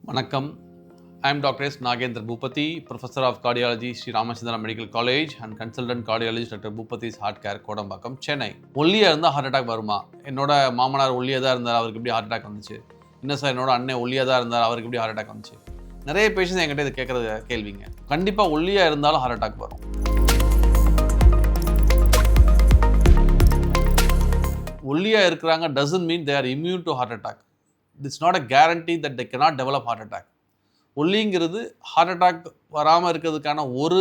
வணக்கம். I am Dr. S. Nagendra Bhupati, Professor of Cardiology, Sri Ramachandra Medical College and Consultant Cardiologist Dr. Bhupati's Heart Care, Kodambakkam, Chennai. ஒல்லியாக இருந்தால் heart attack வருமா? என்னோட மாமனார் ஒல்லியாக தான் இருந்தார், அவருக்கு எப்படி ஹார்ட் அட்டாக் வந்துச்சு? இன்னும் சார் என்னோட அண்ணன் ஒல்லியாக தான் இருந்தார், அவருக்கு எப்படி ஹார்ட் அட்டாக் வந்துச்சு? நிறைய பேஷண்ட்ஸ் என்கிட்ட இது கேட்குறது கேள்விங்க. கண்டிப்பாக ஒல்லியாக இருந்தாலும் ஹார்ட் அட்டாக் வரும். ஒல்லியாக இருக்கிறாங்க doesn't mean they are immune to heart attack. It's not a guarantee that they cannot develop heart attack. ஒல்லிங்கிறது ஹார்ட் அட்டாக் வராமல் இருக்கிறதுக்கான ஒரு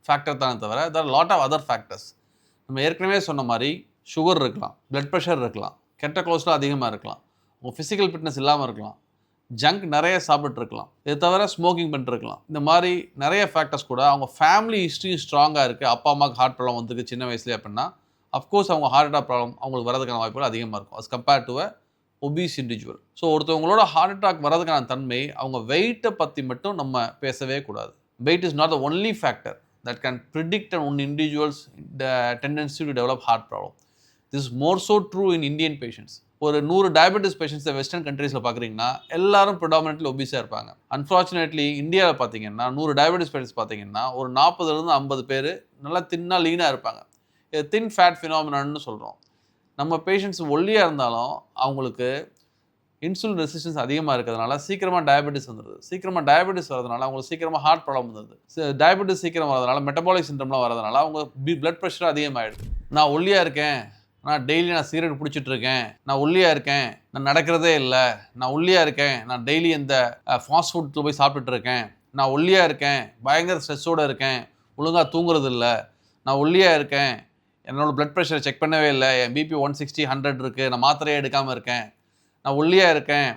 ஃபேக்டர் தானே தவிர there are lot of other factors. நம்ம ஏற்கனவே சொன்ன மாதிரி சுகர் இருக்கலாம், பிளட் ப்ரெஷர் இருக்கலாம், கெட்ட கொலஸ்ட்ரால் அதிகமாக இருக்கலாம், உங்கள் ஃபிசிக்கல் ஃபிட்னஸ் இல்லாமல் இருக்கலாம், ஜங்க் நிறைய சாப்பிட்ருக்கலாம், இது தவிர ஸ்மோக்கிங் பண்ணிருக்கலாம். இந்த மாதிரி நிறைய ஃபேக்டர்ஸ் கூட அவங்க ஃபேமிலி ஹிஸ்ட்ரியும் ஸ்ட்ராங்காக இருக்குது. அப்பா அம்மாவுக்கு ஹார்ட் ப்ராப்ளம் வந்துருக்கு சின்ன வயசுலேயே அப்படின்னா அஃப்கோர்ஸ் அவங்க ஹார்ட் அட்டாக் ப்ராப்ளம் அவங்களுக்கு வரதுக்கான வாய்ப்புகள் அதிகமாக இருக்கும் as compared to a obese individual. So ஒருத்தவங்களோட ஹார்ட் அட்டாக் வரதுக்கான தன்மை அவங்க வெயிட்டை பற்றி மட்டும் நம்ம பேசவே கூடாது. Weight is not the only factor that can predict one individual's tendency to develop heart problem. This is more so true in Indian patients. ஒரு 100 டயபெட்டிஸ் பேஷண்ட்ஸை வெஸ்டர்ன் கண்ட்ரீஸில் பார்க்குறீங்கன்னா எல்லாரும் ப்ரிடாமினெட்லி ஒபிஸாக இருப்பாங்க. அன்ஃபார்ச்சுனேட்லி இந்தியாவில் பார்த்தீங்கன்னா 100 டயபெட்டிஸ் பேஷண்ட்ஸ் பார்த்தீங்கன்னா ஒரு 40லேருந்து 50 பேர் நல்லா தின்னாக லீனாக இருப்பாங்க. இது தின் ஃபேட் ஃபினாமினான்னு சொல்கிறோம். நம்ம பேஷண்ட்ஸ் ஒல்லியாக இருந்தாலும் அவங்களுக்கு இன்சுலின் ரெசிஸ்டன்ஸ் அதிகமாக இருக்கிறதுனால சீக்கிரமாக டயபெட்டிஸ் வந்துடுது. சீக்கிரமாக டயபெட்டிஸ் வரதுனால அவங்களுக்கு சீக்கிரமாக ஹார்ட் ப்ராப்ளம் வந்துடுது. டயபெட்டிஸ் சீக்கிரம் வரதுனால மெட்டபாலிக் சிண்ட்ரம்லாம் வரதுனால அவங்க பிளட் ப்ரெஷர் அதிகமாகிடுது. நான் ஒல்லியாக இருக்கேன், நான் டெய்லி நான் சிகரெட் பிடிச்சிட்டு இருக்கேன், நான் ஒல்லியாக இருக்கேன், நான் நடக்கிறதே இல்லை, நான் ஒல்லியாக இருக்கேன், நான் டெய்லி இந்த ஃபாஸ்ட் ஃபுட்டில் போய் சாப்பிட்டுட்டு இருக்கேன், நான் ஒல்லியாக இருக்கேன், பயங்கர ஸ்ட்ரெஸ்ஸோடு இருக்கேன், ஒழுங்காக தூங்குறது இல்லை, நான் ஒல்லியாக இருக்கேன், என்னோடய பிளட் ப்ரெஷரை செக் பண்ணவே இல்லை, என் பிபி 160 100 இருக்குது, நான் மாத்திரையே எடுக்காமல் இருக்கேன், நான் ஒல்லியாக இருக்கேன்,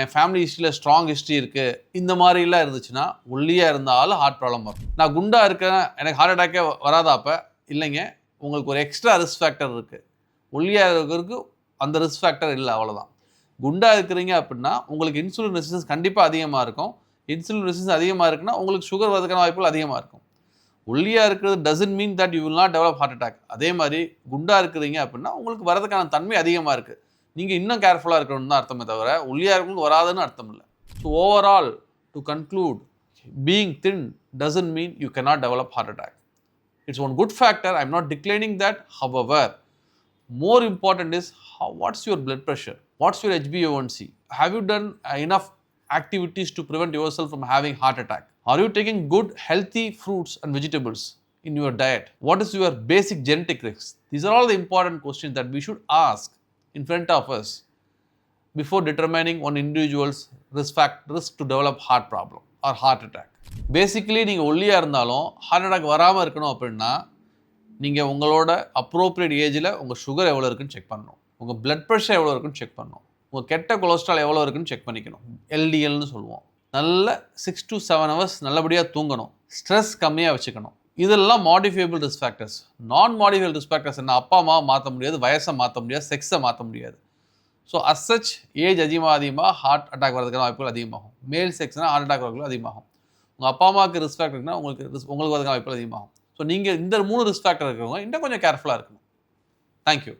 என் ஃபேமிலி ஹிஸ்ட்ரியில் ஸ்ட்ராங் ஹிஸ்ட்ரி இருக்குது, இந்த மாதிரிலாம் இருந்துச்சுன்னா ஒல்லியாக இருந்தாலும் ஹார்ட் ப்ராப்ளம் வரும். நான் குண்டாக இருக்கேன், எனக்கு ஹார்ட் அட்டாக்கே வராதா? அப்போ இல்லைங்க, உங்களுக்கு ஒரு எக்ஸ்ட்ரா ரிஸ்க் ஃபேக்டர் இருக்குது. ஒல்லியாக இருக்கிறதுக்கு அந்த ரிஸ்க் ஃபேக்டர் இல்லை, அவ்வளோதான். குண்டாக இருக்கிறீங்க அப்படின்னா உங்களுக்கு இன்சுலின் ரெசிஸ்டன்ஸ் கண்டிப்பாக அதிகமாக இருக்கும். இன்சுலின் ரெசிஸ்டன்ஸ் அதிகமாக இருக்குன்னா உங்களுக்கு சுகர் வரதுக்கான வாய்ப்புகள் அதிகமாக இருக்கும். ஒல்லியாக இருக்கிறது doesn't mean that you will not develop heart attack. அதே மாதிரி குண்டாக இருக்கிறீங்க அப்படின்னா உங்களுக்கு வரதுக்கான தன்மை அதிகமாக இருக்குது. நீங்கள் இன்னும் கேர்ஃபுல்லாக இருக்கணும்னு தான் அர்த்தமே தவிர ஒல்லியாக இருக்கிறவங்களுக்கு வராதுன்னு அர்த்தம் இல்லை. So overall to conclude, being thin doesn't mean you cannot develop heart attack. It's one good factor. I am not declining that. However, more important is what's your blood pressure, what's your HbA1c, have you done enough activities to prevent yourself from having heart attack, are you taking good healthy fruits and vegetables in your diet, what is your basic genetic risks? These are all the important questions that we should ask in front of us before determining one individual's risk to develop heart problem or heart attack. Basically நீங்கள் ஒல்லியாக இருந்தாலும் heart attack வராமல் இருக்கணும் அப்படின்னா நீங்கள் உங்களோட appropriate ஏஜில் உங்கள் சுகர் எவ்வளோ இருக்குன்னு செக் பண்ணணும், உங்கள் பிளட் ப்ரெஷர் எவ்வளோ இருக்குன்னு செக் பண்ணணும், உங்கள் கெட்ட கொலஸ்ட்ரால் எவ்வளோ இருக்குன்னு செக் பண்ணிக்கணும், எல்டிஎல்னு சொல்லுவோம். நல்ல 6 to 7 hours நல்லபடியாக தூங்கணும், ஸ்ட்ரெஸ் கம்மியாக வச்சுக்கணும். இதெல்லாம் மாடிஃபைபிள் ரிஸ்க் ஃபேக்டர்ஸ். நான் மாடிஃபைபிள் ரிஸ்க் ஃபேக்டர்ஸ் என்ன? அப்பா அம்மாவை மாற்ற முடியாது, வயசை மாற்ற முடியாது, செக்ஸை மாற்ற முடியாது. ஸோ அசச் ஏஜ் அதிகமாக ஹார்ட் அட்டாக் வரதுக்கான வாய்ப்புகள் அதிகமாகும். மேல் செக்ஸ்னால் ஹார்ட் அட்டாக் வரதுக்கு அதிகமாகும். உங்கள் அப்பா அம்மாவுக்கு ரிஸ்க் ஃபேக்டர்னா உங்களுக்கு வரதுக்கான வாய்ப்புகள் அதிகமாகும். ஸோ நீங்கள் இந்த 3 ரிஸ்க் ஃபேக்டர் இருக்கிறவங்க இன்னும் கொஞ்சம் கேர்ஃபுல்லாக இருக்கணும். தேங்க்யூ.